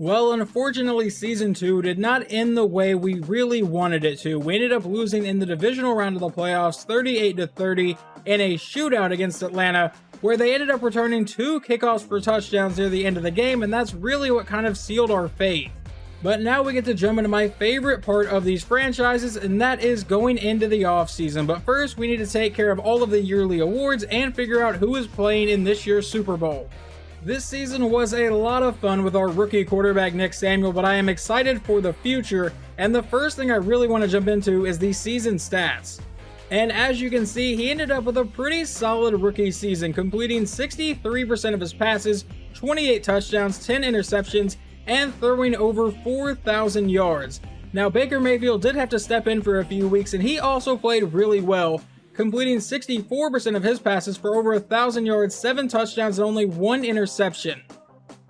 Well, unfortunately, Season 2 did not end the way we really wanted it to. We ended up losing in the divisional round of the playoffs 38-30 in a shootout against Atlanta, where they ended up returning 2 kickoffs for touchdowns near the end of the game, and that's really what kind of sealed our fate. But now we get to jump into my favorite part of these franchises, and that is going into the offseason. But first, we need to take care of all of the yearly awards and figure out who is playing in this year's Super Bowl. This season was a lot of fun with our rookie quarterback Nick Samuel, but I am excited for the future, and the first thing I really want to jump into is the season stats. And as you can see, he ended up with a pretty solid rookie season, completing 63% of his passes, 28 touchdowns, 10 interceptions, and throwing over 4,000 yards. Now, Baker Mayfield did have to step in for a few weeks, and he also played really well, completing 64% of his passes for over 1,000 yards, 7 touchdowns, and only 1 interception.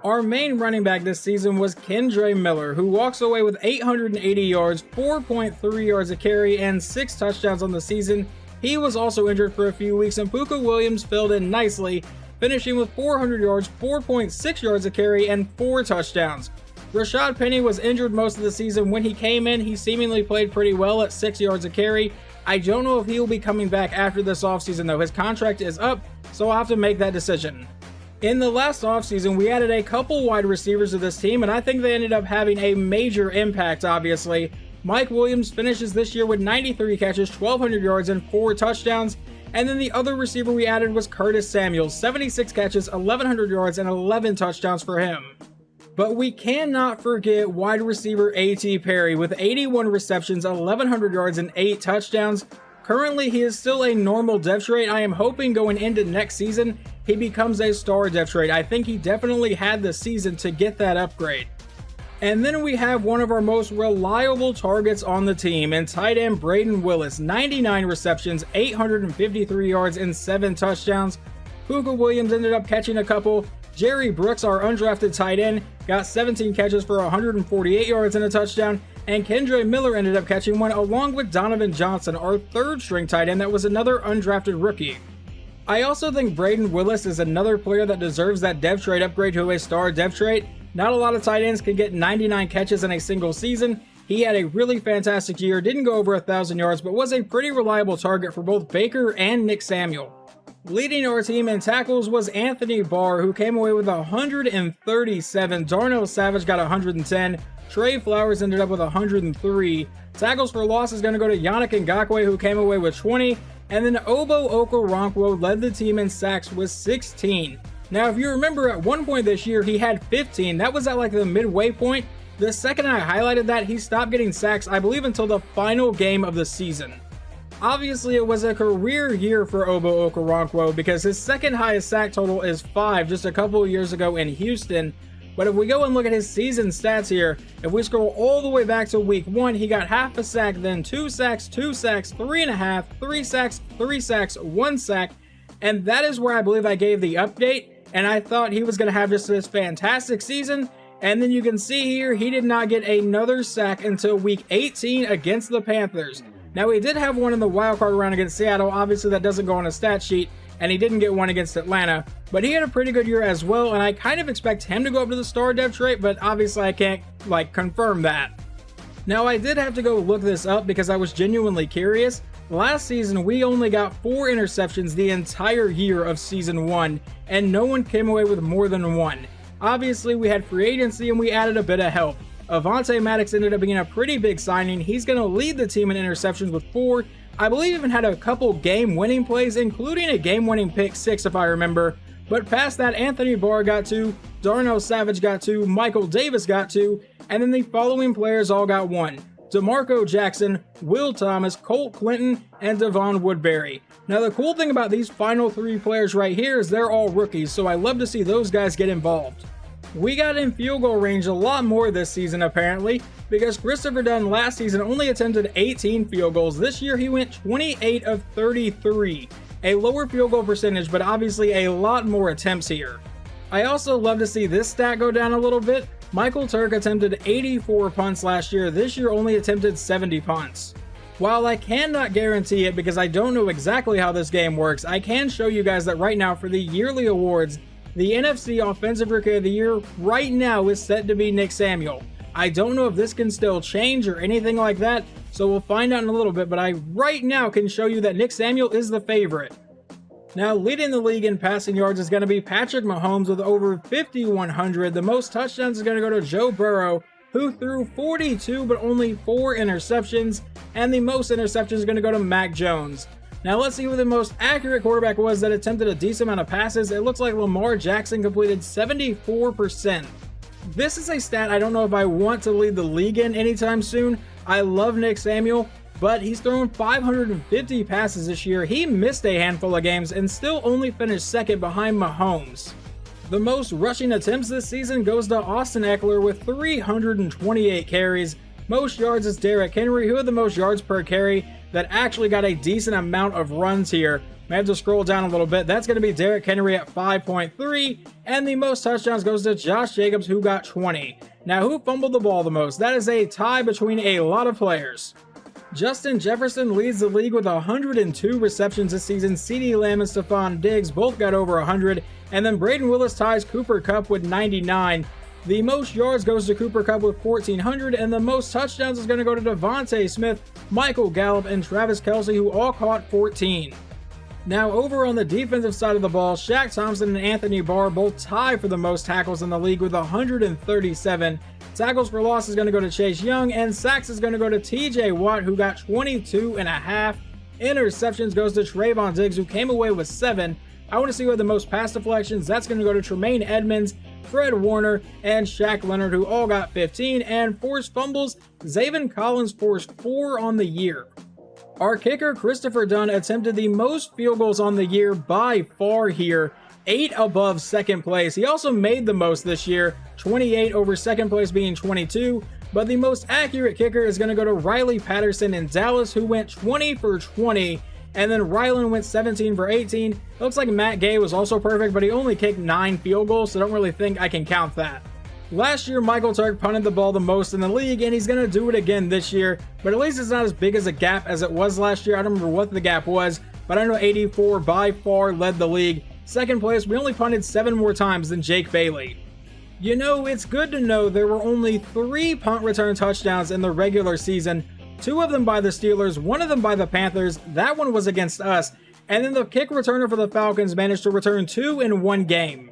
Our main running back this season was Kendre Miller, who walks away with 880 yards, 4.3 yards a carry, and 6 touchdowns on the season. He was also injured for a few weeks, and Puka Williams filled in nicely, finishing with 400 yards, 4.6 yards a carry, and 4 touchdowns. Rashad Penny was injured most of the season. When he came in, he seemingly played pretty well at 6 yards a carry. I don't know if he will be coming back after this offseason though. His contract is up, so I'll have to make that decision. In the last offseason, we added a couple wide receivers to this team, and I think they ended up having a major impact, obviously. Mike Williams finishes this year with 93 catches, 1,200 yards, and 4 touchdowns. And then the other receiver we added was Curtis Samuel, 76 catches, 1,100 yards, and 11 touchdowns for him. But we cannot forget wide receiver A.T. Perry with 81 receptions, 1,100 yards, and 8 touchdowns. Currently, he is still a normal depth rate. I am hoping going into next season, he becomes a star depth rate. I think he definitely had the season to get that upgrade. And then we have one of our most reliable targets on the team, and tight end Brayden Willis, 99 receptions, 853 yards, and 7 touchdowns. Puka Williams ended up catching a couple. Jerry Brooks, our undrafted tight end, got 17 catches for 148 yards and a touchdown, and Kendre Miller ended up catching one along with Donovan Johnson, our third string tight end that was another undrafted rookie. I also think Brayden Willis is another player that deserves that depth trait upgrade to a star depth trait. Not a lot of tight ends can get 99 catches in a single season. He had a really fantastic year, didn't go over 1,000 yards, but was a pretty reliable target for both Baker and Nick Samuel. Leading our team in tackles was Anthony Barr, who came away with 137. Darnell Savage got 110. Trey Flowers ended up with 103. Tackles for loss is going to go to Yannick Ngakoue, who came away with 20. And then Obo Okoronkwo led the team in sacks with 16. Now, if you remember, at one point this year, he had 15. That was at like the midway point. The second I highlighted that, he stopped getting sacks, I believe, until the final game of the season. Obviously, it was a career year for Obo Okoronkwo because his second highest sack total is 5 just a couple of years ago in Houston. But if we go and look at his season stats here, if we scroll all the way back to week 1, he got half a sack, then 2 sacks, 2 sacks, 3.5, 3 sacks, 3 sacks, 1 sack. And that is where I believe I gave the update. And I thought he was going to have just this fantastic season. And then you can see here, he did not get another sack until week 18 against the Panthers. Now, he did have one in the wildcard round against Seattle. Obviously, that doesn't go on a stat sheet, and he didn't get one against Atlanta. But he had a pretty good year as well, and I kind of expect him to go up to the star depth trait, but obviously I can't, confirm that. Now, I did have to go look this up because I was genuinely curious. Last season, we only got 4 interceptions the entire year of Season 1, and no one came away with more than 1. Obviously, we had free agency, and we added a bit of help. Avonte Maddox ended up being a pretty big signing. He's going to lead the team in interceptions with 4. I believe even had a couple game-winning plays, including a game-winning pick 6 if I remember. But past that, Anthony Barr got 2, Darnell Savage got 2, Michael Davis got 2, and then the following players all got 1. DeMarco Jackson, Will Thomas, Colt Clinton, and Devon Woodbury. Now the cool thing about these final 3 players right here is they're all rookies, so I love to see those guys get involved. We got in field goal range a lot more this season apparently, because Christopher Dunn last season only attempted 18 field goals. This year he went 28 of 33. A lower field goal percentage, but obviously a lot more attempts here. I also love to see this stat go down a little bit. Michael Turk attempted 84 punts last year. This year only attempted 70 punts. While I cannot guarantee it because I don't know exactly how this game works, I can show you guys that right now for the yearly awards, the NFC Offensive Rookie of the Year right now is set to be Nick Samuel. I don't know if this can still change or anything like that, so we'll find out in a little bit, but I right now can show you that Nick Samuel is the favorite. Now, leading the league in passing yards is going to be Patrick Mahomes with over 5,100. The most touchdowns is going to go to Joe Burrow, who threw 42 but only 4 interceptions, and the most interceptions is going to go to Mac Jones. Now let's see who the most accurate quarterback was that attempted a decent amount of passes. It looks like Lamar Jackson completed 74%. This is a stat I don't know if I want to lead the league in anytime soon. I love Nick Samuel, but he's thrown 550 passes this year. He missed a handful of games and still only finished second behind Mahomes. The most rushing attempts this season goes to Austin Eckler with 328 carries. Most yards is Derrick Henry, who had the most yards per carry that actually got a decent amount of runs here. I have to scroll down a little bit. That's going to be Derrick Henry at 5.3, and the most touchdowns goes to Josh Jacobs, who got 20. Now, who fumbled the ball the most? That is a tie between a lot of players. Justin Jefferson leads the league with 102 receptions this season. CeeDee Lamb and Stephon Diggs both got over 100, and then Braden Willis ties Cooper Kupp with 99. The most yards goes to Cooper Kupp with 1,400, and the most touchdowns is going to go to Devontae Smith, Michael Gallup, and Travis Kelce, who all caught 14. Now, over on the defensive side of the ball, Shaq Thompson and Anthony Barr both tie for the most tackles in the league with 137. Tackles for loss is going to go to Chase Young, and sacks is going to go to TJ Watt, who got 22.5. Interceptions goes to Trayvon Diggs, who came away with 7. I want to see who had the most pass deflections. That's going to go to Tremaine Edmonds, Fred Warner, and Shaq Leonard, who all got 15. And forced fumbles, Zaven Collins forced 4 on the year. Our kicker, Christopher Dunn, attempted the most field goals on the year by far here, 8 above second place. He also made the most this year, 28 over second place being 22. But the most accurate kicker is going to go to Riley Patterson in Dallas, who went 20 for 20. And then Rylan went 17 for 18. It looks like Matt Gay was also perfect, but he only kicked 9 field goals, so I don't really think I can count that. Last year, Michael Turk punted the ball the most in the league, and he's going to do it again this year, but at least it's not as big as a gap as it was last year. I don't remember what the gap was, but I know 84 by far led the league. Second place, we only punted 7 more times than Jake Bailey. You know, it's good to know there were only 3 punt return touchdowns in the regular season, 2 of them by the Steelers, 1 of them by the Panthers. That one was against us. And then the kick returner for the Falcons managed to return 2 in 1 game.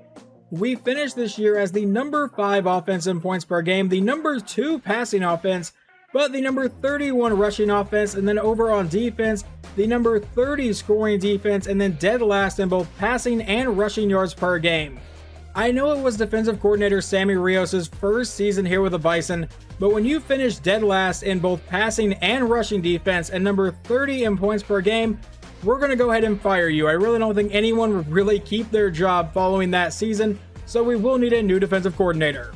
We finished this year as the number 5 offense in points per game, the number 2 passing offense, but the number 31 rushing offense, and then over on defense, the number 30 scoring defense, and then dead last in both passing and rushing yards per game. I know it was defensive coordinator Sammy Rios' first season here with the Bison, but when you finish dead last in both passing and rushing defense and number 30 in points per game, we're going to go ahead and fire you. I really don't think anyone would really keep their job following that season, so we will need a new defensive coordinator.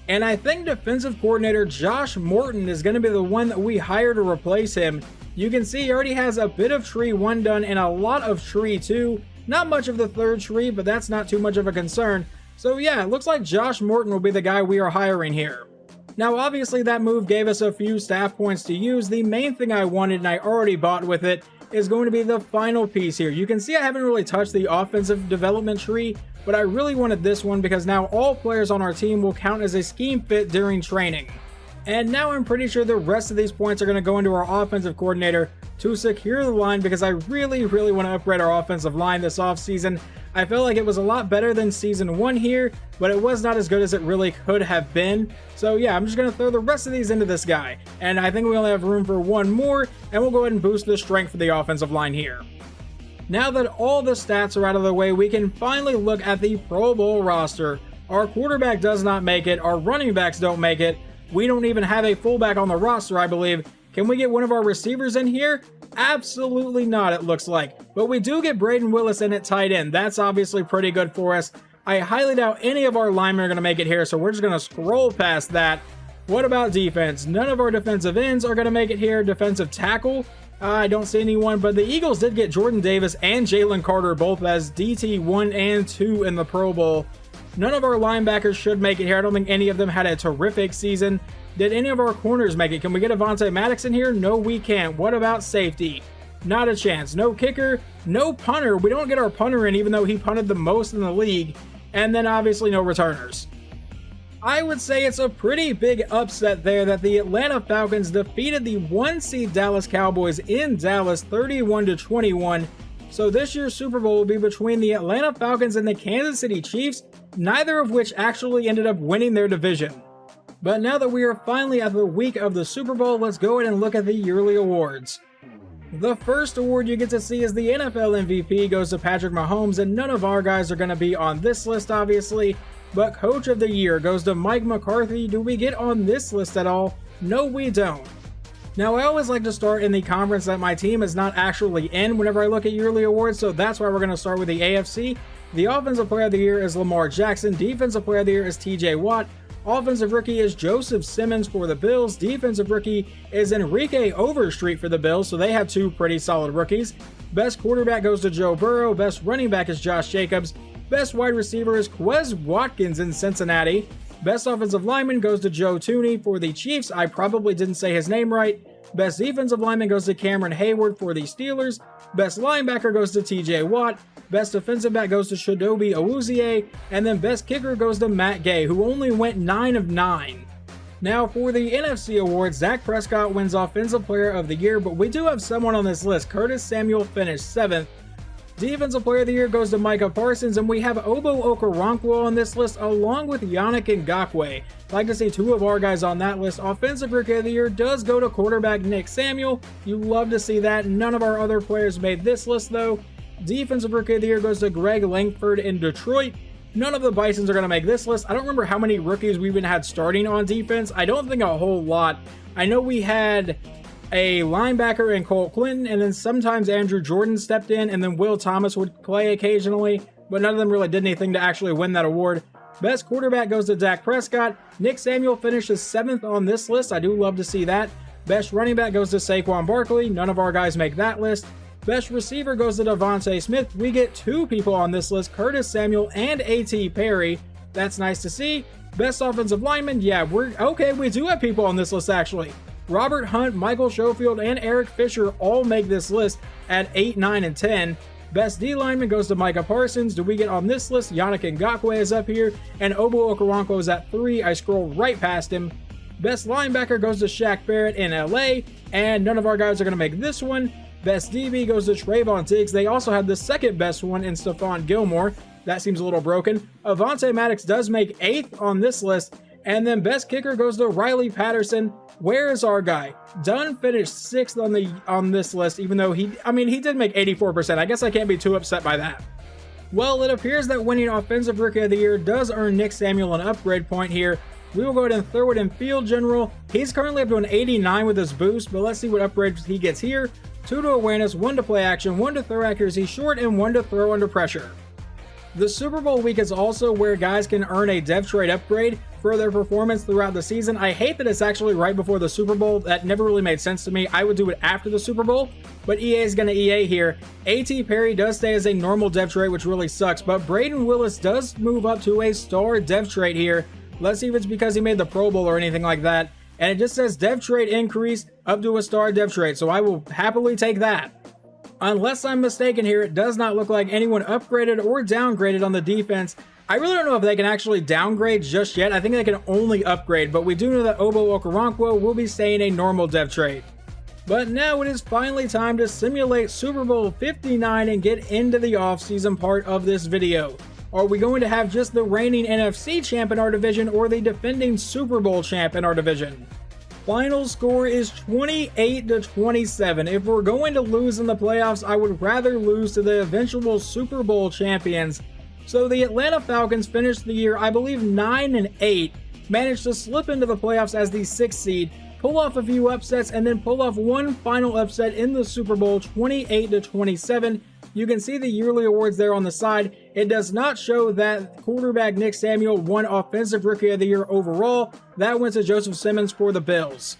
And I think defensive coordinator Josh Morton is going to be the one that we hire to replace him. You can see he already has a bit of tree 1 done and a lot of tree 2. Not much of the 3rd tree, but that's not too much of a concern. So yeah, it looks like Josh Morton will be the guy we are hiring here. Now obviously that move gave us a few staff points to use. The main thing I wanted, and I already bought with it, is going to be the final piece here. You can see I haven't really touched the offensive development tree, but I really wanted this one because now all players on our team will count as a scheme fit during training. And now I'm pretty sure the rest of these points are going to go into our offensive coordinator to secure the line because I really want to upgrade our offensive line this offseason. I felt like it was a lot better than season 1 here, but it was not as good as it really could have been. So yeah, I'm just going to throw the rest of these into this guy. And I think we only have room for 1 more, and we'll go ahead and boost the strength for the offensive line here. Now that all the stats are out of the way, we can finally look at the Pro Bowl roster. Our quarterback does not make it, our running backs don't make it, we don't even have a fullback on the roster, I believe. Can we get one of our receivers in here? Absolutely not, it looks like. But we do get Braden Willis in at tight end. That's obviously pretty good for us. I highly doubt any of our linemen are going to make it here, so we're just going to scroll past that. What about defense? None of our defensive ends are going to make it here. Defensive tackle? I don't see anyone, but the Eagles did get Jordan Davis and Jalen Carter both as DT 1 and 2 in the Pro Bowl. None of our linebackers should make it here. I don't think any of them had a terrific season. Did any of our corners make it? Can we get Avonte Maddox in here? No, we can't. What about safety? Not a chance. No kicker, no punter. We don't get our punter in even though he punted the most in the league. and then obviously no returners. I would say it's a pretty big upset there that the Atlanta Falcons defeated the 1 seed Dallas Cowboys in Dallas 31-21. So this year's Super Bowl will be between the Atlanta Falcons and the Kansas City Chiefs, neither of which actually ended up winning their division. But now that we are finally at the week of the Super Bowl, let's go ahead and look at the yearly awards. The first award you get to see is the NFL MVP goes to Patrick Mahomes, and none of our guys are going to be on this list obviously, but Coach of the Year goes to Mike McCarthy. Do we get on this list at all? No, we don't. Now, I always like to start in the conference that my team is not actually in whenever I look at yearly awards, so that's why we're going to start with the AFC. The Offensive Player of the Year is Lamar Jackson. Defensive Player of the Year is TJ Watt. Offensive Rookie is Joseph Simmons for the Bills. Defensive Rookie is Enrique Overstreet for the Bills, so they have two pretty solid rookies. Best Quarterback goes to Joe Burrow. Best Running Back is Josh Jacobs. Best Wide Receiver is Quez Watkins in Cincinnati. Best Offensive Lineman goes to Joe Tooney for the Chiefs. I probably didn't say his name right. Best Defensive Lineman goes to Cameron Hayward for the Steelers. Best Linebacker goes to TJ Watt. Best Defensive Back goes to Chidobe Awuzie. And then Best Kicker goes to Matt Gay, who only went 9 of 9. Now for the NFC Awards, Dak Prescott wins Offensive Player of the Year, but we do have someone on this list. Curtis Samuel finished 7th. Defensive Player of the Year goes to Micah Parsons, and we have Obo Okoronkwo on this list along with Yannick Ngakoue. Like to see two of our guys on that list. Offensive Rookie of the Year does go to quarterback Nick Samuel. You love to see that. None of our other players made this list though. Defensive Rookie of the Year goes to Greg Langford in Detroit. None of the Bisons are going to make this list. I don't remember how many rookies we even had starting on defense. I don't think a whole lot. I know we had a linebacker in Colt Clinton, and then sometimes Andrew Jordan stepped in, and then Will Thomas would play occasionally, but none of them really did anything to actually win that award. Best Quarterback goes to Dak Prescott. Nick Samuel finishes 7th on this list. I do love to see that. Best Running Back goes to Saquon Barkley. None of our guys make that list. Best Receiver goes to Devontae Smith. We get two people on this list, Curtis Samuel and A.T. Perry. That's nice to see. Best Offensive Lineman, yeah, we do have people on this list actually. Robert Hunt, Michael Schofield, and Eric Fisher all make this list at 8, 9, and 10. Best D lineman goes to Micah Parsons. Do we get on this list? Yannick Ngakoue is up here, and Obo Okoronkwo is at 3. I scroll right past him. Best linebacker goes to Shaq Barrett in LA, and none of our guys are going to make this one. Best DB goes to Trayvon Diggs. They also had the second best one in Stephon Gilmore. That seems a little broken. Avonte Maddox does make 8th on this list, and then best kicker goes to Riley Patterson. Where is our guy? Dunn finished 6th on this list, even though he did make 84%. I guess I can't be too upset by that. Well, it appears that winning Offensive Rookie of the Year does earn Nick Samuel an upgrade point here. We will go ahead and throw it in Field General. He's currently up to an 89 with his boost, but let's see what upgrades he gets here. 2 to awareness, 1 to play action, 1 to throw accuracy short, and 1 to throw under pressure. The Super Bowl week is also where guys can earn a dev trade upgrade for their performance throughout the season. I hate that it's actually right before the Super Bowl. That never really made sense to me. I would do it after the Super Bowl, but EA is going to EA here. A.T. Perry does stay as a normal dev trait, which really sucks, but Braden Willis does move up to a star dev trait here. Let's see if it's because he made the Pro Bowl or anything like that. And it just says dev trait increase up to a star dev trait, so I will happily take that. Unless I'm mistaken here, it does not look like anyone upgraded or downgraded on the defense. I really don't know if they can actually downgrade just yet. I think they can only upgrade, but we do know that Obo Okoronkwo will be staying a normal dev trait. But now it is finally time to simulate Super Bowl 59 and get into the offseason part of this video. Are we going to have just the reigning NFC champ in our division or the defending Super Bowl champ in our division? Final score is 28-27. If we're going to lose in the playoffs, I would rather lose to the eventual Super Bowl champions. So the Atlanta Falcons finished the year, I believe, 9-8, managed to slip into the playoffs as the 6th seed, pull off a few upsets, and then pull off one final upset in the Super Bowl, 28-27. You can see the yearly awards there on the side. It does not show that quarterback Nick Samuel won Offensive Rookie of the Year overall. That went to Joseph Simmons for the Bills.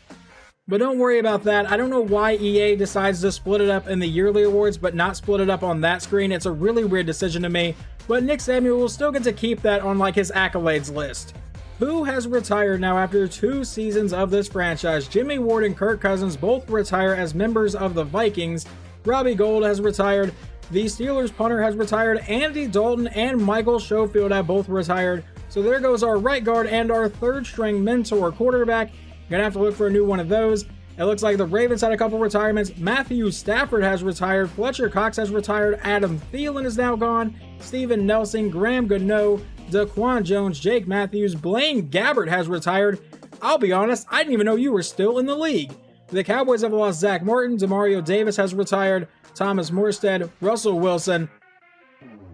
But don't worry about that. I don't know why EA decides to split it up in the yearly awards, but not split it up on that screen. It's a really weird decision to me. But Nick Samuel will still get to keep that on like his accolades list. Who has retired now after 2 seasons of this franchise? Jimmy Ward and Kirk Cousins both retire as members of the Vikings. Robbie Gould has retired. The Steelers punter has retired. Andy Dalton and Michael Schofield have both retired. So there goes our right guard and our third string mentor quarterback. Gonna have to look for a new one of those. It looks like the Ravens had a couple retirements. Matthew Stafford has retired. Fletcher Cox has retired. Adam Thielen is now gone. Steven Nelson, Graham Gano, Daquan Jones, Jake Matthews, Blaine Gabbert has retired. I'll be honest, I didn't even know you were still in the league. The Cowboys have lost Zach Martin. Demario Davis has retired. Thomas Morstead, Russell Wilson.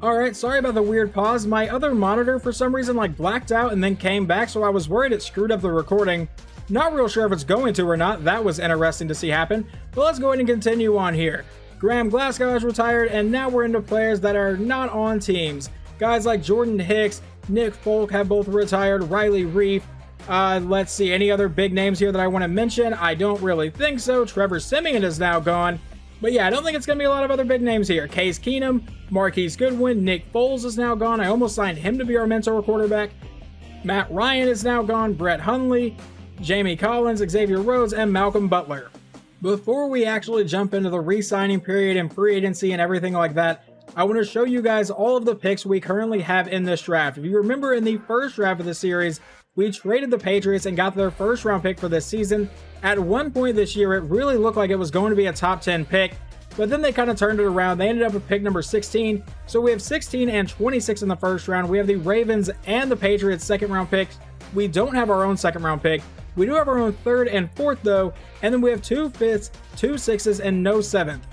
Alright, sorry about the weird pause. My other monitor for some reason blacked out and then came back, so I was worried it screwed up the recording. Not real sure if it's going to or not. That was interesting to see happen. But let's go ahead and continue on here. Graham Glasgow has retired, and now we're into players that are not on teams. Guys like Jordan Hicks, Nick Folk have both retired. Riley Reif. Let's see, any other big names here that I want to mention? I don't really think so. Trevor Siemian is now gone. But yeah, I don't think it's going to be a lot of other big names here. Case Keenum, Marquise Goodwin, Nick Foles is now gone. I almost signed him to be our mentor quarterback. Matt Ryan is now gone. Brett Hundley, Jamie Collins, Xavier Rhodes, and Malcolm Butler. Before we actually jump into the re-signing period and free agency and everything like that, I want to show you guys all of the picks we currently have in this draft. If you remember in the first draft of the series, we traded the Patriots and got their first round pick for this season. At one point this year, it really looked like it was going to be a top 10 pick, but then they kind of turned it around. They ended up with pick number 16. So we have 16 and 26 in the first round. We have the Ravens and the Patriots second round picks. We don't have our own second round pick. We do have our own third and fourth though, and then we have 2 fifths, 2 sixths, and no seventh.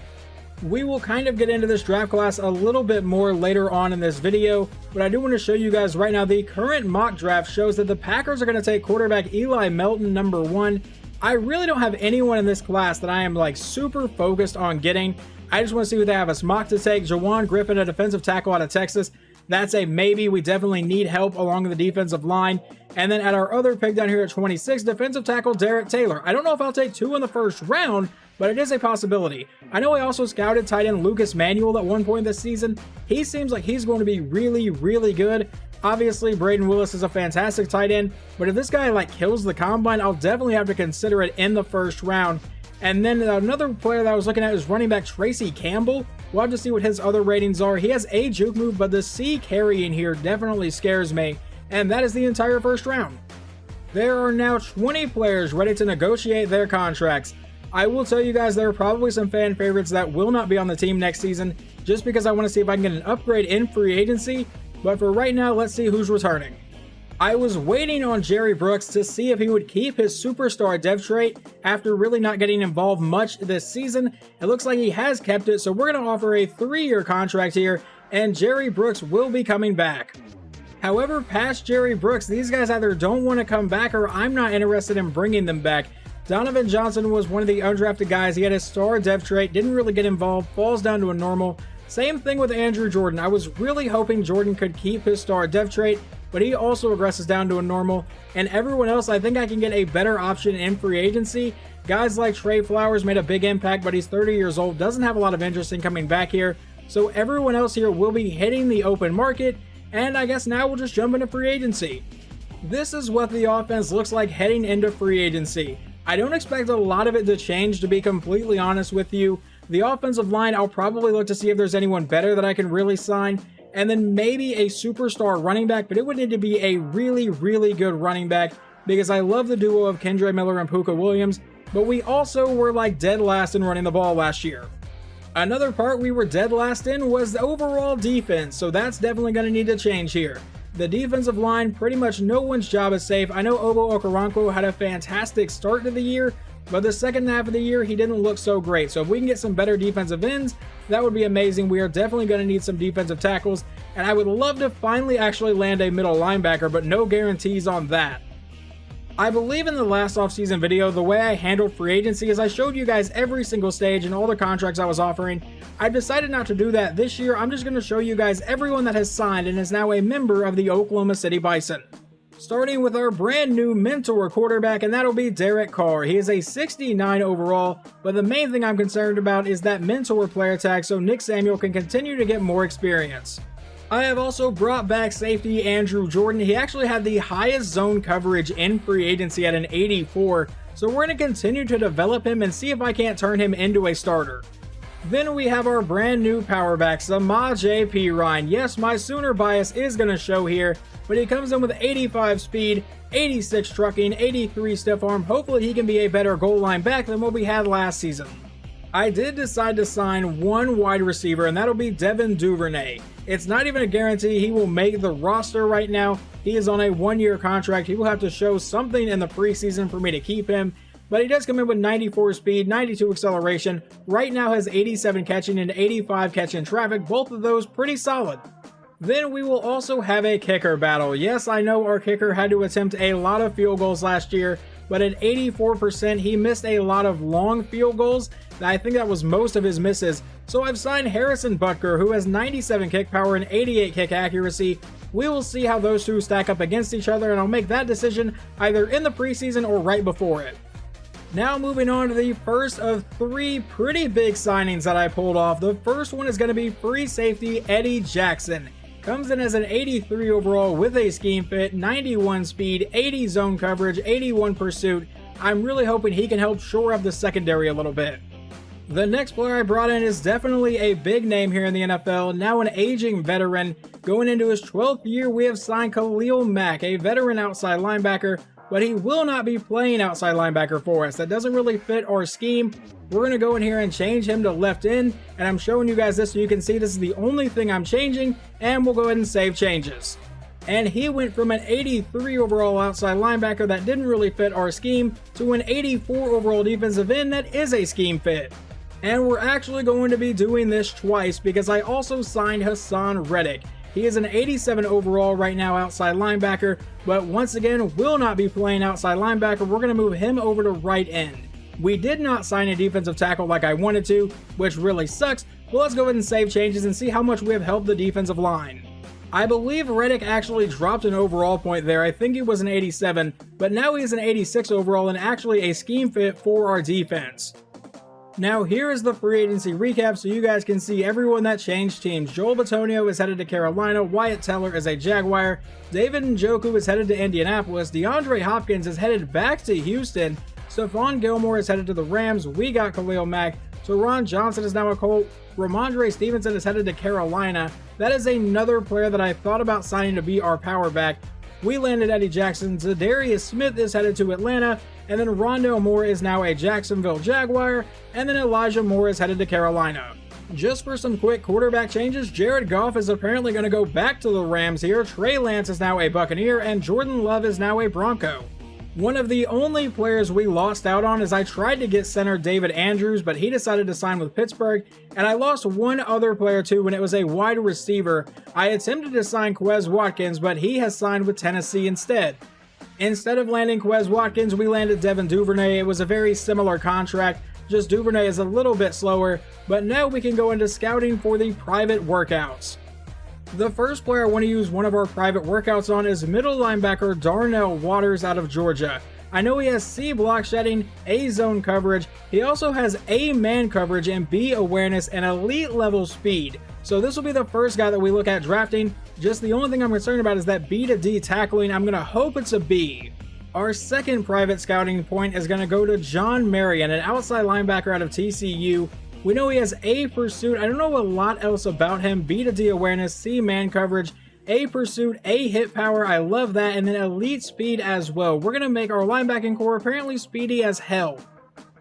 We will kind of get into this draft class a little bit more later on in this video, but I do want to show you guys right now the current mock draft shows that the Packers are going to take quarterback Eli Melton number 1. I really don't have anyone in this class that I am super focused on getting. I just want to see who they have us mock to take. Jawan Griffin, a defensive tackle out of Texas. That's a maybe. We definitely need help along the defensive line. And then at our other pick down here at 26, defensive tackle Derek Taylor. I don't know if I'll take 2 in the first round, but it is a possibility. I know I also scouted tight end Lucas Manuel at one point this season. He seems like he's going to be really, really good. Obviously, Braden Willis is a fantastic tight end, but if this guy kills the combine, I'll definitely have to consider it in the first round. And then another player that I was looking at is running back Tracy Campbell. We'll have to see what his other ratings are. He has a juke move, but the C carrying here definitely scares me. And that is the entire first round. There are now 20 players ready to negotiate their contracts. I will tell you guys there are probably some fan favorites that will not be on the team next season, just because I want to see if I can get an upgrade in free agency. But for right now, let's see who's returning. I was waiting on Jerry Brooks to see if he would keep his superstar dev trait after really not getting involved much this season. It looks like he has kept it, so we're going to offer a 3-year contract here, and Jerry Brooks will be coming back. However, past Jerry Brooks, these guys either don't want to come back or I'm not interested in bringing them back. Donovan Johnson was one of the undrafted guys. He had a star dev trait, didn't really get involved, falls down to a normal. Same thing with Andrew Jordan. I was really hoping Jordan could keep his star dev trait, but he also regresses down to a normal. And everyone else, I think I can get a better option in free agency. Guys like Trey Flowers made a big impact, but he's 30 years old, doesn't have a lot of interest in coming back here. So everyone else here will be hitting the open market, and I guess now we'll just jump into free agency. This is what the offense looks like heading into free agency. I don't expect a lot of it to change, to be completely honest with you. The offensive line, I'll probably look to see if there's anyone better that I can really sign, and then maybe a superstar running back, but it would need to be a really, really good running back, because I love the duo of Kendre Miller and Puka Williams, but we also were dead last in running the ball last year. Another part we were dead last in was the overall defense, so that's definitely going to need to change here. The defensive line, pretty much no one's job is safe. I know Obo Okoronkwo had a fantastic start to the year, but the second half of the year, he didn't look so great. So if we can get some better defensive ends, that would be amazing. We are definitely going to need some defensive tackles, and I would love to finally actually land a middle linebacker, but no guarantees on that. I believe in the last offseason video, the way I handled free agency is I showed you guys every single stage and all the contracts I was offering. I've decided not to do that this year. I'm just going to show you guys everyone that has signed and is now a member of the Oklahoma City Bison. Starting with our brand new mentor quarterback, and that'll be Derek Carr. He is a 69 overall, but the main thing I'm concerned about is that mentor player tag so Nick Samuel can continue to get more experience. I have also brought back safety Andrew Jordan. He actually had the highest zone coverage in free agency at an 84, so we're going to continue to develop him and see if I can't turn him into a starter. Then we have our brand new power backs, the JP Ryan. Yes, my Sooner bias is going to show here, but he comes in with 85 speed, 86 trucking, 83 stiff arm. Hopefully he can be a better goal line back than what we had last season. I did decide to sign one wide receiver, and that'll be Devin Duvernay. It's not even a guarantee he will make the roster right now. He is on a one-year contract. He will have to show something in the preseason for me to keep him, but he does come in with 94 speed, 92 acceleration. Right now has 87 catching and 85 catching traffic, both of those pretty solid. Then we will also have a kicker battle. Yes, I know our kicker had to attempt a lot of field goals last year, but at 84%, he missed a lot of long field goals. I think that was most of his misses. So I've signed Harrison Butker, who has 97 kick power and 88 kick accuracy. We will see how those two stack up against each other, and I'll make that decision either in the preseason or right before it. Now moving on to the first of three pretty big signings that I pulled off. The first one is going to be free safety Eddie Jackson. Comes in as an 83 overall with a scheme fit, 91 speed, 80 zone coverage, 81 pursuit. I'm really hoping he can help shore up the secondary a little bit. The next player I brought in is definitely a big name here in the NFL, now an aging veteran. Going into his 12th year, we have signed Khalil Mack, a veteran outside linebacker, but he will not be playing outside linebacker for us. That doesn't really fit our scheme. We're going to go in here and change him to left end, and I'm showing you guys this so you can see this is the only thing I'm changing, and we'll go ahead and save changes. And he went from an 83 overall outside linebacker that didn't really fit our scheme to an 84 overall defensive end that is a scheme fit. And we're actually going to be doing this twice because I also signed Hassan Reddick. He is an 87 overall right now outside linebacker, but once again will not be playing outside linebacker. We're going to move him over to right end. We did not sign a defensive tackle like I wanted to, which really sucks, but let's go ahead and save changes and see how much we have helped the defensive line. I believe Reddick actually dropped an overall point there. I think he was an 87, but now he's an 86 overall and actually a scheme fit for our defense. Now here is the free agency recap so you guys can see everyone that changed teams. Joel Bitonio is headed to Carolina, Wyatt Teller is a Jaguar, David Njoku is headed to Indianapolis, DeAndre Hopkins is headed back to Houston, Stephon Gilmore is headed to the Rams, we got Khalil Mack, Teron Johnson is now a Colt, Ramondre Stevenson is headed to Carolina. That is another player that I thought about signing to be our power back. We landed Eddie Jackson, Zadarius Smith is headed to Atlanta, and then Rondale Moore is now a Jacksonville Jaguar, and then Elijah Moore is headed to Carolina. Just for some quick quarterback changes, Jared Goff is apparently going to go back to the Rams here, Trey Lance is now a Buccaneer, and Jordan Love is now a Bronco. One of the only players we lost out on is I tried to get center David Andrews, but he decided to sign with Pittsburgh, and I lost one other player too when it was a wide receiver. I attempted to sign Quez Watkins, but he has signed with Tennessee instead. Instead of landing Quez Watkins, we landed Devin Duvernay. It was a very similar contract, just Duvernay is a little bit slower, but now we can go into scouting for the private workouts. The first player I want to use one of our private workouts on is middle linebacker Darnell Waters out of Georgia. I know he has C block shedding, A zone coverage, he also has A man coverage and B awareness and elite level speed. So this will be the first guy that we look at drafting. Just the only thing I'm concerned about is that B to D tackling. I'm going to hope it's a B. Our second private scouting point is going to go to John Marion, an outside linebacker out of TCU. We know he has A pursuit. I don't know a lot else about him. B to D awareness, C man coverage, A pursuit, A hit power. I love that. And then elite speed as well. We're going to make our linebacking core apparently speedy as hell.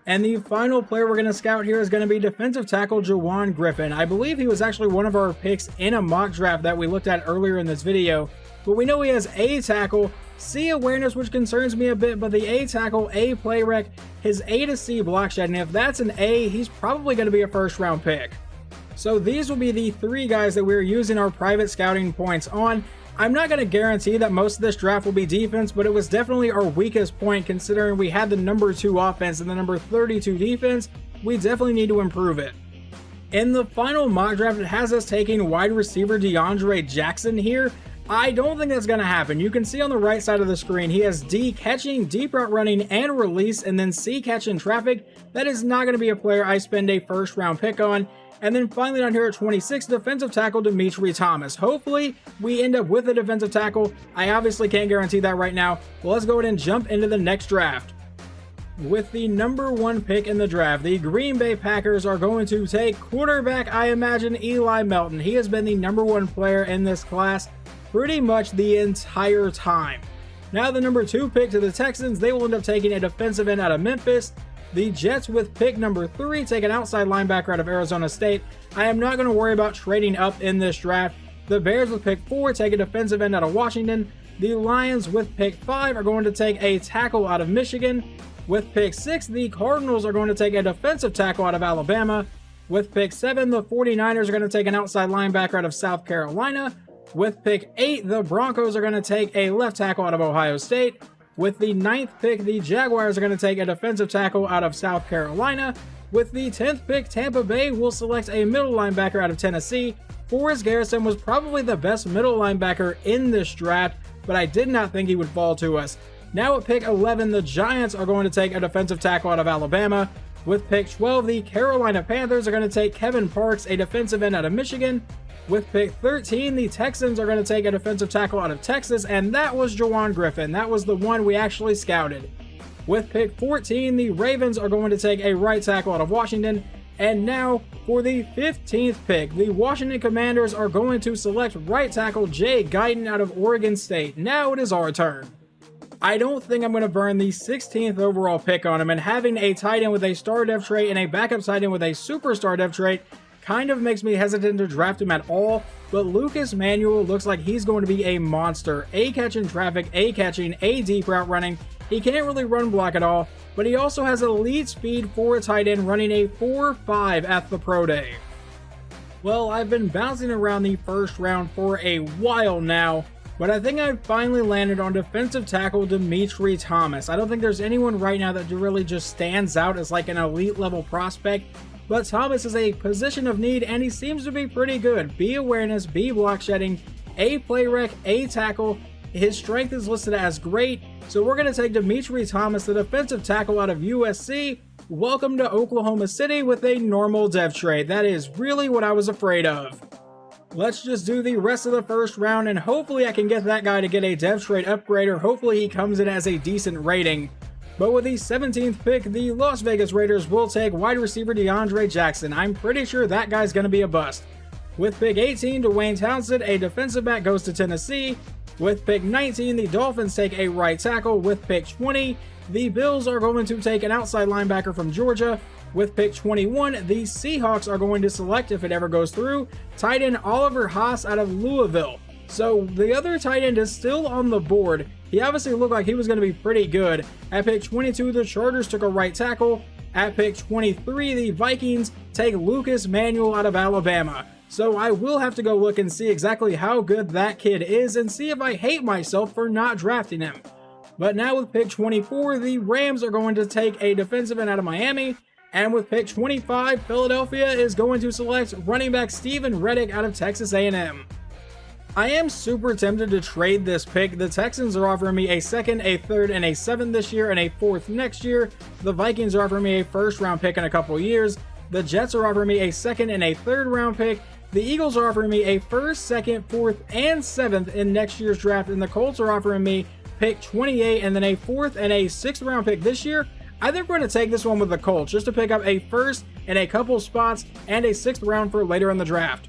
And the final player we're going to scout here is going to be defensive tackle Jawan Griffin. I believe he was actually one of our picks in a mock draft that we looked at earlier in this video. But we know he has A tackle, C awareness, which concerns me a bit, but the A tackle, A play rec, his A to C block shed, and if that's an A, he's probably going to be a first round pick. So these will be the three guys that we're using our private scouting points on. I'm not going to guarantee that most of this draft will be defense, but it was definitely our weakest point considering we had the number 2 offense and the number 32 defense. We definitely need to improve it. In the final mock draft, it has us taking wide receiver DeAndre Jackson here. I don't think that's going to happen. You can see on the right side of the screen, he has D catching, deep route running, and release, and then C catching traffic. That is not going to be a player I spend a first round pick on. And then finally down here at 26, defensive tackle Demetri Thomas. Hopefully we end up with a defensive tackle. I obviously can't guarantee that right now. Well, let's go ahead and jump into the next draft. With the number 1 pick in the draft, the Green Bay Packers are going to take quarterback, I imagine, Eli Melton. He has been the number 1 player in this class pretty much the entire time. Now the number 2 pick to the Texans, they will end up taking a defensive end out of Memphis. The Jets with pick number 3 take an outside linebacker out of Arizona State. I am not going to worry about trading up in this draft. The Bears with pick 4 take a defensive end out of Washington. The Lions with pick 5 are going to take a tackle out of Michigan. With pick 6, the Cardinals are going to take a defensive tackle out of Alabama. With pick 7, the 49ers are going to take an outside linebacker out of South Carolina. With pick 8, the Broncos are going to take a left tackle out of Ohio State. With the 9th pick, the Jaguars are going to take a defensive tackle out of South Carolina. With the 10th pick, Tampa Bay will select a middle linebacker out of Tennessee. Forrest Garrison was probably the best middle linebacker in this draft, but I did not think he would fall to us. Now at pick 11, the Giants are going to take a defensive tackle out of Alabama. With pick 12, the Carolina Panthers are going to take Kevin Parks, a defensive end out of Michigan. With pick 13, the Texans are going to take a defensive tackle out of Texas, and that was Jawan Griffin. That was the one we actually scouted. With pick 14, the Ravens are going to take a right tackle out of Washington. And now, for the 15th pick, the Washington Commanders are going to select right tackle Jay Guyton out of Oregon State. Now it is our turn. I don't think I'm going to burn the 16th overall pick on him, and having a tight end with a star dev trait and a backup tight end with a superstar dev trait kind of makes me hesitant to draft him at all, but Lucas Manuel looks like he's going to be a monster. A catching traffic, A catching, A deep route running. He can't really run block at all, but he also has elite speed for a tight end, running a 4.5 at the Pro Day. Well, I've been bouncing around the first round for a while now, but I think I've finally landed on defensive tackle Dimitri Thomas. I don't think there's anyone right now that really just stands out as like an elite level prospect, but Thomas is a position of need and he seems to be pretty good. B awareness, B block shedding, A play rec, A tackle. His strength is listed as great, so we're going to take Dimitri Thomas, the defensive tackle out of USC. Welcome to Oklahoma City with a normal dev trait. That is really what I was afraid of. Let's just do the rest of the first round, and hopefully I can get that guy to get a dev trait upgrade, or hopefully he comes in as a decent rating. But with the 17th pick, the Las Vegas Raiders will take wide receiver DeAndre Jackson. I'm pretty sure that guy's going to be a bust. With pick 18, Dwayne Townsend, a defensive back, goes to Tennessee. With pick 19, the Dolphins take a right tackle. With pick 20, the Bills are going to take an outside linebacker from Georgia. With pick 21, the Seahawks are going to select, if it ever goes through, tight end Oliver Haas out of Louisville. So the other tight end is still on the board. He obviously looked like he was going to be pretty good. At pick 22, the Chargers took a right tackle. At pick 23, the Vikings take Lucas Manuel out of Alabama. So I will have to go look and see exactly how good that kid is and see if I hate myself for not drafting him. But now with pick 24, the Rams are going to take a defensive end out of Miami. And with pick 25, Philadelphia is going to select running back Steven Reddick out of Texas A&M. I am super tempted to trade this pick. The Texans are offering me a second, a third, and a seventh this year, and a fourth next year. The Vikings are offering me a first round pick in a couple years. The Jets are offering me a second and a third round pick. The Eagles are offering me a first, second, fourth, and seventh in next year's draft. And the Colts are offering me pick 28 and then a fourth and a sixth round pick this year. I think we're going to take this one with the Colts just to pick up a first and a couple spots and a sixth round for later in the draft.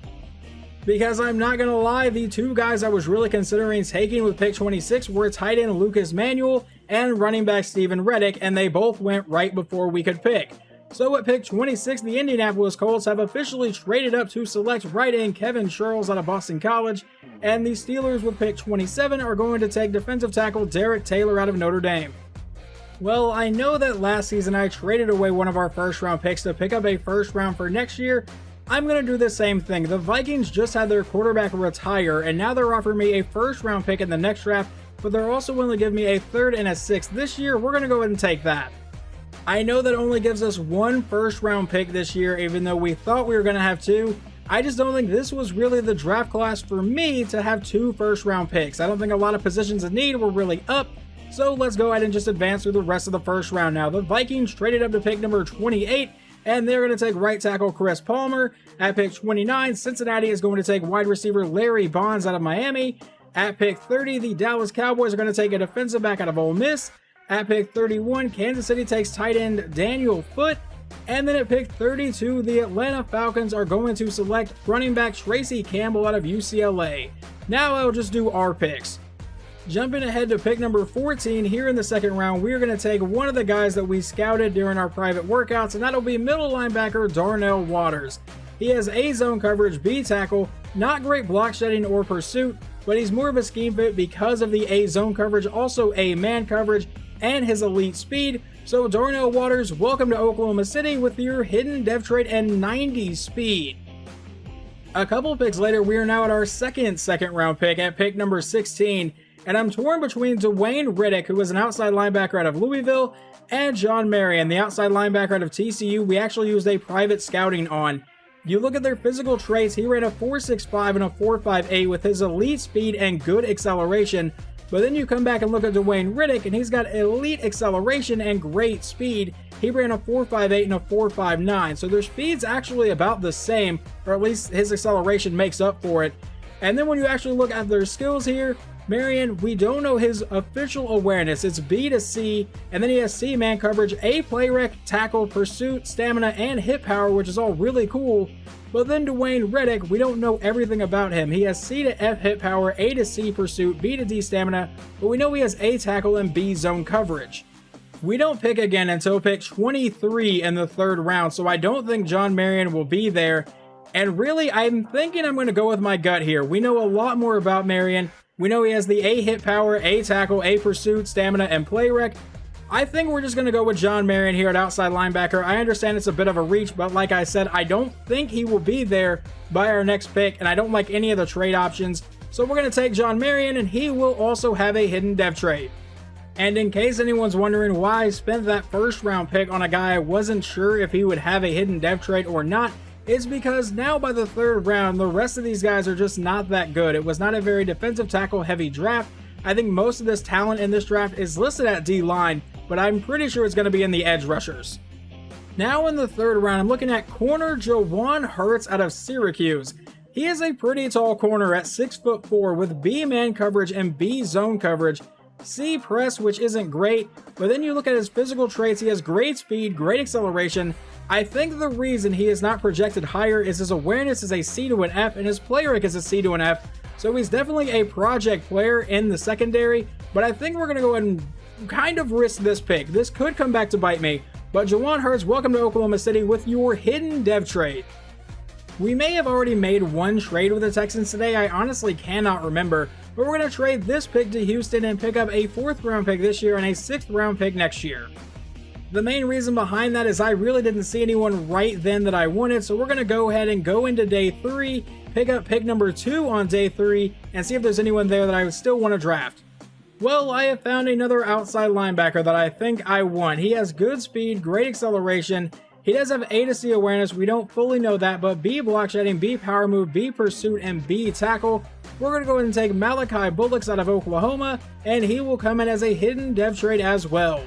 Because I'm not going to lie, the two guys I was really considering taking with pick 26 were tight end Lucas Manuel and running back Steven Reddick, and they both went right before we could pick. So at pick 26, the Indianapolis Colts have officially traded up to select right end Kevin Charles out of Boston College, and the Steelers with pick 27 are going to take defensive tackle Derek Taylor out of Notre Dame. Well, I know that last season I traded away one of our first round picks to pick up a first round for next year. I'm going to do the same thing. The Vikings just had their quarterback retire, and now they're offering me a first round pick in the next draft, but they're also willing to give me a third and a sixth this year. We're going to go ahead and take that. I know that only gives us one first round pick this year, even though we thought we were going to have two. I just don't think this was really the draft class for me to have two first round picks. I don't think a lot of positions of need were really up. So let's go ahead and just advance through the rest of the first round now. The Vikings traded up to pick number 28, and they're going to take right tackle Chris Palmer. At pick 29, Cincinnati is going to take wide receiver Larry Bonds out of Miami. At pick 30, the Dallas Cowboys are going to take a defensive back out of Ole Miss. At pick 31, Kansas City takes tight end Daniel Foote. And then at pick 32, the Atlanta Falcons are going to select running back Tracy Campbell out of UCLA. Now I'll just do our picks. Jumping ahead to pick number 14, here in the second round, we're going to take one of the guys that we scouted during our private workouts, and that'll be middle linebacker Darnell Waters. He has A zone coverage, B tackle, not great block shedding or pursuit, but he's more of a scheme fit because of the A zone coverage, also A man coverage, and his elite speed. So Darnell Waters, welcome to Oklahoma City with your hidden dev trait and 90 speed. A couple picks later, we are now at our second round pick at pick number 16. And I'm torn between Dwayne Riddick, who was an outside linebacker out of Louisville, and John Marion, the outside linebacker out of TCU. We actually used a private scouting on. You look at their physical traits, he ran a 4.65 and a 4.58 with his elite speed and good acceleration. But then you come back and look at Dwayne Riddick, and he's got elite acceleration and great speed. He ran a 4.58 and a 4.59. So their speed's actually about the same, or at least his acceleration makes up for it. And then when you actually look at their skills here, Marion, we don't know his official awareness. It's B to C, and then he has C man coverage, A play rec, tackle, pursuit, stamina, and hit power, which is all really cool. But then Dwayne Riddick, we don't know everything about him. He has C to F hit power, A to C pursuit, B to D stamina, but we know he has A tackle and B zone coverage. We don't pick again until pick 23 in the third round, so I don't think John Marion will be there. And really, I'm thinking I'm going to go with my gut here. We know a lot more about Marion. We know he has the A hit power, A tackle, A pursuit, stamina, and play rec. I think we're just going to go with John Marion here at outside linebacker. I understand it's a bit of a reach, but like I said, I don't think he will be there by our next pick, and I don't like any of the trade options. So we're going to take John Marion, and he will also have a hidden dev trait. And in case anyone's wondering why I spent that first round pick on a guy I wasn't sure if he would have a hidden dev trait or not, it's because now by the third round, the rest of these guys are just not that good. It was not a very defensive tackle heavy draft. I think most of this talent in this draft is listed at D-line, but I'm pretty sure it's going to be in the edge rushers. Now in the third round, I'm looking at corner Jawan Hurts out of Syracuse. He is a pretty tall corner at 6'4" with B man coverage and B zone coverage. C press, which isn't great, but then you look at his physical traits, he has great speed, great acceleration. I think the reason he is not projected higher is his awareness is a C to an F and his play rec is a C to an F, so he's definitely a project player in the secondary, but I think we're going to go ahead and kind of risk this pick. This could come back to bite me, but Jawan Hurts, welcome to Oklahoma City with your hidden dev trait. We may have already made one trade with the Texans today, I honestly cannot remember, but we're going to trade this pick to Houston and pick up a 4th round pick this year and a 6th round pick next year. The main reason behind that is I really didn't see anyone right then that I wanted, so we're going to go ahead and go into day 3, pick up pick number 2 on day 3, and see if there's anyone there that I would still want to draft. Well, I have found another outside linebacker that I think I want. He has good speed, great acceleration. He does have A to C awareness, we don't fully know that, but B block shedding, B power move, B pursuit, and B tackle. We're going to go ahead and take Malachi Bullocks out of Oklahoma, and he will come in as a hidden dev trait as well.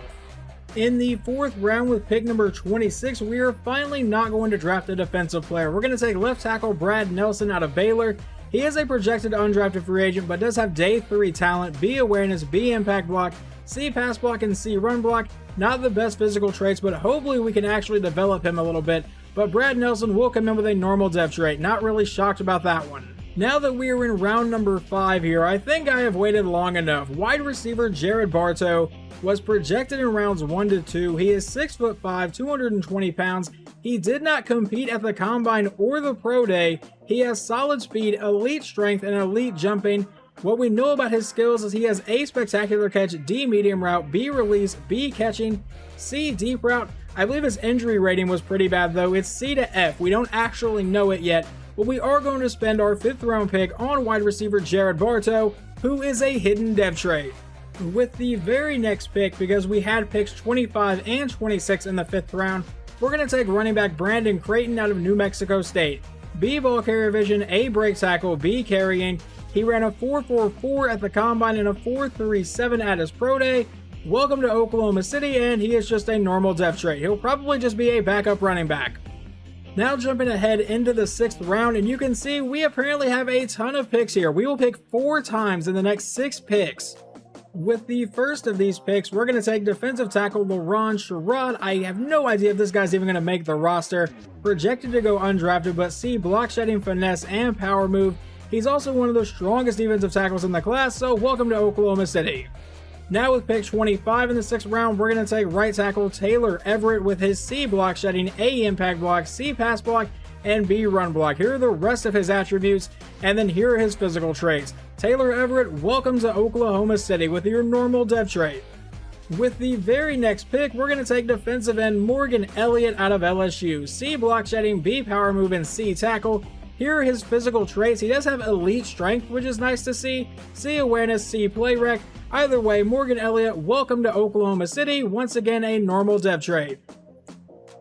In the 4th round with pick number 26, we are finally not going to draft a defensive player. We're going to take left tackle Brad Nelson out of Baylor. He is a projected undrafted free agent, but does have day 3 talent, B awareness, B impact block, C pass block, and C run block. Not the best physical traits, but hopefully we can actually develop him a little bit. But Brad Nelson will come in with a normal dev trait. Not really shocked about that one. Now that we are in round number 5 here, I think I have waited long enough. Wide receiver Jared Bartow was projected in rounds 1 to 2. He is 6'5", 220 pounds. He did not compete at the Combine or the Pro Day. He has solid speed, elite strength, and elite jumping. What we know about his skills is he has A spectacular catch, D medium route, B release, B catching, C deep route. I believe his injury rating was pretty bad though. It's C to F. We don't actually know it yet, but we are going to spend our 5th round pick on wide receiver Jared Bartow, who is a hidden dev trait. With the very next pick, because we had picks 25 and 26 in the 5th round, we're going to take running back Brandon Creighton out of New Mexico State. B ball carrier vision, A break tackle, B carrying. He ran a 4.44 at the Combine and a 4.37 at his Pro Day. Welcome to Oklahoma City, and he is just a normal dev trait. He'll probably just be a backup running back. Now jumping ahead into the 6th round, and you can see we apparently have a ton of picks here. We will pick 4 times in the next 6 picks. With the first of these picks, we're going to take defensive tackle LaRon Sherrod. I have no idea if this guy's even going to make the roster. Projected to go undrafted, but see block shedding, finesse, and power move. He's also one of the strongest defensive tackles in the class, so welcome to Oklahoma City. Now with pick 25 in the 6th round, we're going to take right tackle Taylor Everett with his C block shedding, A impact block, C pass block, and B run block. Here are the rest of his attributes, and then here are his physical traits. Taylor Everett, welcome to Oklahoma City with your normal depth trait. With the very next pick, we're going to take defensive end Morgan Elliott out of LSU. C block shedding, B power move, and C tackle. Here are his physical traits. He does have elite strength, which is nice to see. C awareness, C play rec. Either way, Morgan Elliott, welcome to Oklahoma City. Once again, a normal depth trait.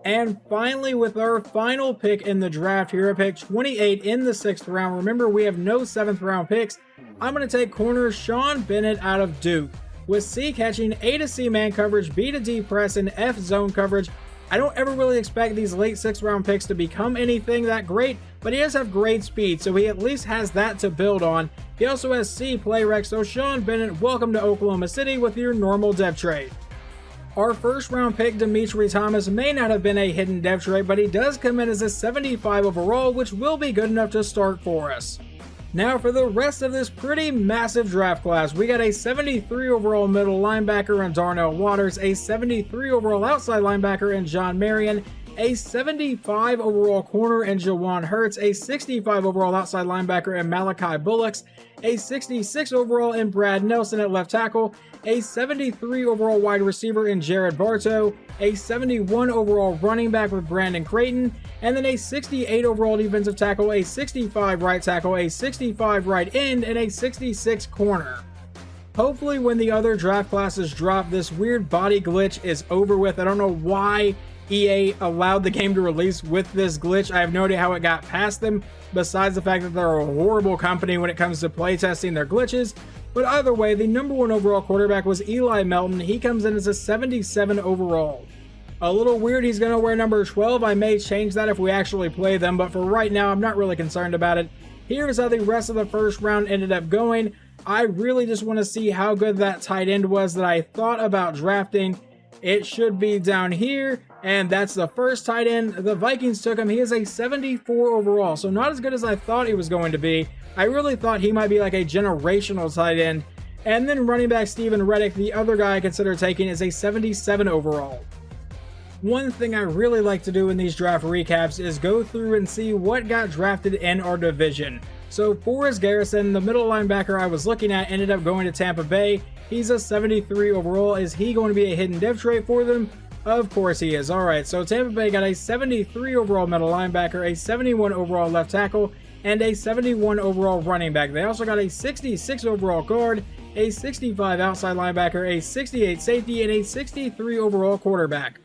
And finally, with our final pick in the draft here at pick 28 in the 6th round, remember we have no 7th round picks, I'm going to take corner Sean Bennett out of Duke. With C catching, A to C man coverage, B to D press, and F zone coverage. I don't ever really expect these late 6th round picks to become anything that great, but he does have great speed, so he at least has that to build on. He also has C play rec, so Sean Bennett, welcome to Oklahoma City with your normal depth trait. Our 1st round pick, Demetri Thomas, may not have been a hidden depth trait, but he does come in as a 75 overall, which will be good enough to start for us. Now for the rest of this pretty massive draft class, we got a 73 overall middle linebacker in Darnell Waters, a 73 overall outside linebacker in John Marion, a 75 overall corner in Jawan Hurts, a 65 overall outside linebacker in Malachi Bullocks, a 66 overall in Brad Nelson at left tackle, a 73 overall wide receiver in Jared Bartow, a 71 overall running back with Brandon Creighton, and then a 68 overall defensive tackle, a 65 right tackle, a 65 right end, and a 66 corner. Hopefully when the other draft classes drop, this weird body glitch is over with. I don't know why EA allowed the game to release with this glitch. I have no idea how it got past them, besides the fact that they're a horrible company when it comes to playtesting their glitches. But either way, the number 1 overall quarterback was Eli Melton. He comes in as a 77 overall. A little weird he's going to wear number 12. I may change that if we actually play them, but for right now, I'm not really concerned about it. Here's how the rest of the 1st round ended up going. I really just want to see how good that tight end was that I thought about drafting. It should be down here, and that's the first tight end. The Vikings took him. He is a 74 overall, so not as good as I thought he was going to be. I really thought he might be like a generational tight end. And then running back Steven Reddick, the other guy I consider taking, is a 77 overall. One thing I really like to do in these draft recaps is go through and see what got drafted in our division. So Forrest Garrison, the middle linebacker I was looking at, ended up going to Tampa Bay. He's a 73 overall. Is he going to be a hidden depth trait for them? Of course he is. Alright, so Tampa Bay got a 73 overall middle linebacker, a 71 overall left tackle, and a 71 overall running back. They also got a 66 overall guard, a 65 outside linebacker, a 68 safety, and a 63 overall quarterback.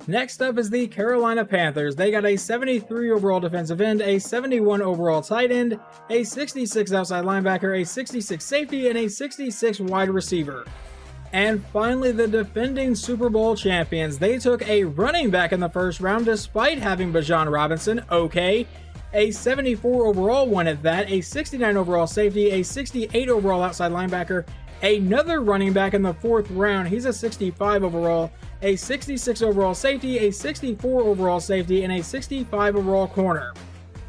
Next up is the Carolina Panthers. They got a 73 overall defensive end, a 71 overall tight end, a 66 outside linebacker, a 66 safety, and a 66 wide receiver. And finally, the defending Super Bowl champions. They took a running back in the 1st round despite having Bijan Robinson. Okay. A 74 overall one at that, a 69 overall safety, a 68 overall outside linebacker, another running back in the 4th round. He's a 65 overall, a 66 overall safety, a 64 overall safety, and a 65 overall corner.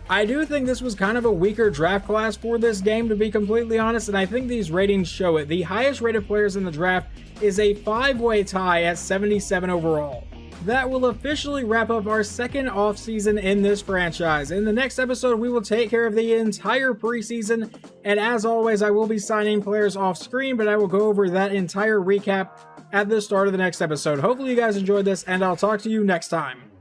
I do think this was kind of a weaker draft class for this game, to be completely honest, and I think these ratings show it. The highest rated players in the draft is a 5-way tie at 77 overall. That will officially wrap up our 2nd offseason in this franchise. In the next episode, we will take care of the entire preseason, and as always, I will be signing players off screen, but I will go over that entire recap at the start of the next episode. Hopefully you guys enjoyed this, and I'll talk to you next time.